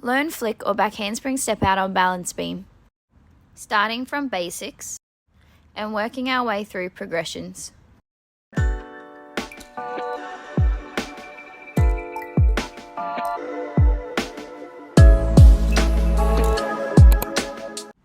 Learn flick or back handspring step out on balance beam, starting from basics and working our way through progressions.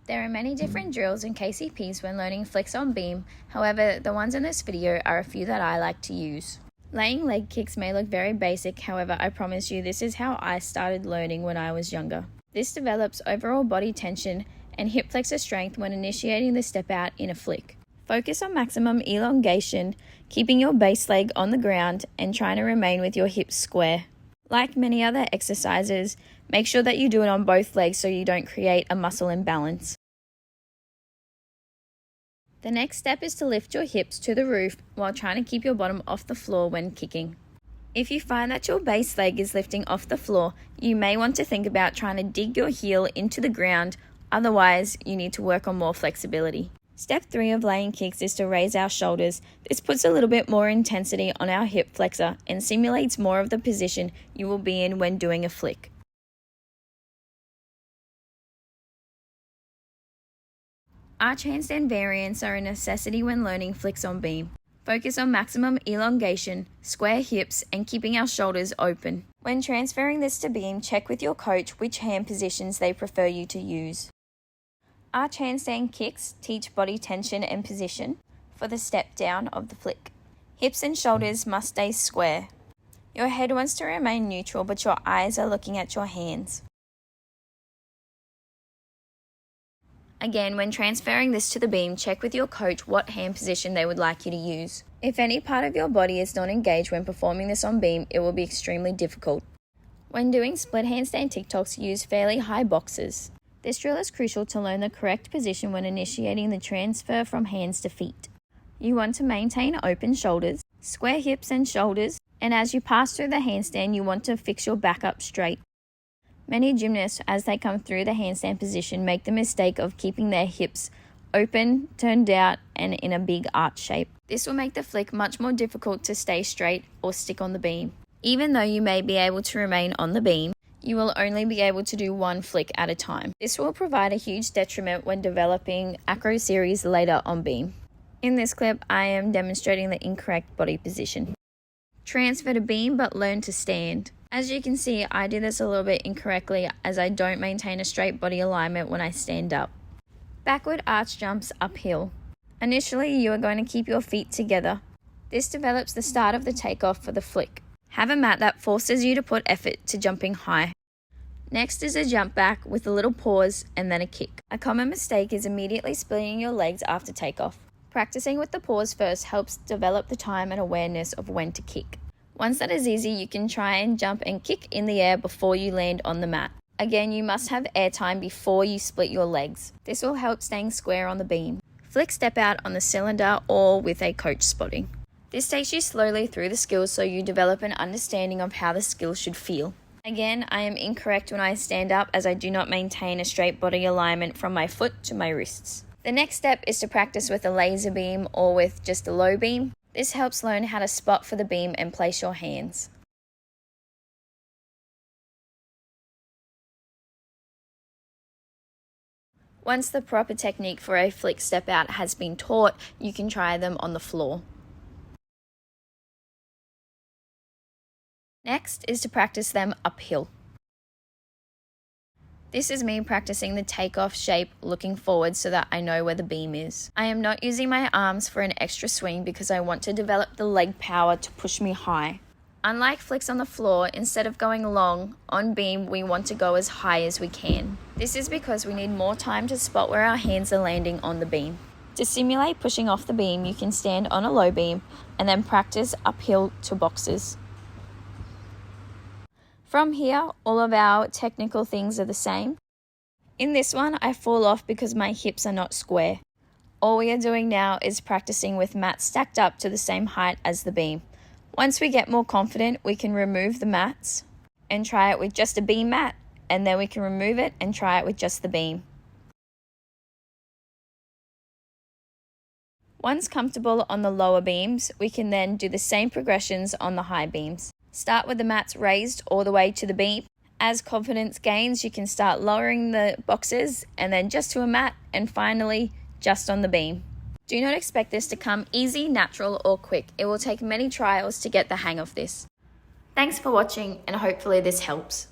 There are many different drills and KCPs when learning flicks on beam, however, the ones in this video are a few that I like to use. Laying leg kicks may look very basic, however I promise you this is how I started learning when I was younger. This develops overall body tension and hip flexor strength when initiating the step out in a flick. Focus on maximum elongation, keeping your base leg on the ground and trying to remain with your hips square. Like many other exercises, make sure that you do it on both legs so you don't create a muscle imbalance. The next step is to lift your hips to the roof while trying to keep your bottom off the floor when kicking. If you find that your base leg is lifting off the floor, you may want to think about trying to dig your heel into the ground, otherwise you need to work on more flexibility. Step 3 of laying kicks is to raise our shoulders. This puts a little bit more intensity on our hip flexor and simulates more of the position you will be in when doing a flick. Arch handstand variants are a necessity when learning flicks on beam. Focus on maximum elongation, square hips, and keeping our shoulders open. When transferring this to beam, check with your coach which hand positions they prefer you to use. Arch handstand kicks teach body tension and position for the step down of the flick. Hips and shoulders must stay square. Your head wants to remain neutral, but your eyes are looking at your hands. Again, when transferring this to the beam, check with your coach what hand position they would like you to use. If any part of your body is not engaged when performing this on beam, it will be extremely difficult. When doing split handstand TikToks, use fairly high boxes. This drill is crucial to learn the correct position when initiating the transfer from hands to feet. You want to maintain open shoulders, square hips and shoulders, and as you pass through the handstand, you want to fix your back up straight. Many gymnasts, as they come through the handstand position, make the mistake of keeping their hips open, turned out, and in a big arch shape. This will make the flick much more difficult to stay straight or stick on the beam. Even though you may be able to remain on the beam, you will only be able to do one flick at a time. This will provide a huge detriment when developing acro series later on beam. In this clip, I am demonstrating the incorrect body position. Transfer to beam, but learn to stand. As you can see, I do this a little bit incorrectly as I don't maintain a straight body alignment when I stand up. Backward arch jumps uphill. Initially, you are going to keep your feet together. This develops the start of the takeoff for the flick. Have a mat that forces you to put effort to jumping high. Next is a jump back with a little pause and then a kick. A common mistake is immediately splitting your legs after takeoff. Practicing with the pause first helps develop the time and awareness of when to kick. Once that is easy, you can try and jump and kick in the air before you land on the mat. Again, you must have air time before you split your legs. This will help staying square on the beam. Flick step out on the cylinder or with a coach spotting. This takes you slowly through the skills so you develop an understanding of how the skill should feel. Again, I am incorrect when I stand up as I do not maintain a straight body alignment from my foot to my wrists. The next step is to practice with a laser beam or with just a low beam. This helps learn how to spot for the beam and place your hands. Once the proper technique for a flick step out has been taught, you can try them on the floor. Next is to practice them uphill. This is me practicing the takeoff shape looking forward so that I know where the beam is. I am not using my arms for an extra swing because I want to develop the leg power to push me high. Unlike flicks on the floor, instead of going long, on beam we want to go as high as we can. This is because we need more time to spot where our hands are landing on the beam. To simulate pushing off the beam, you can stand on a low beam and then practice uphill to boxes. From here, all of our technical things are the same. In this one, I fall off because my hips are not square. All we are doing now is practicing with mats stacked up to the same height as the beam. Once we get more confident, we can remove the mats and try it with just a beam mat, and then we can remove it and try it with just the beam. Once comfortable on the lower beams, we can then do the same progressions on the high beams. Start with the mats raised all the way to the beam As confidence gains, you can start lowering the boxes and then just to a mat and finally just on the beam. Do not expect this to come easy, natural or quick. It will take many trials to get the hang of this. Thanks for watching and hopefully this helps.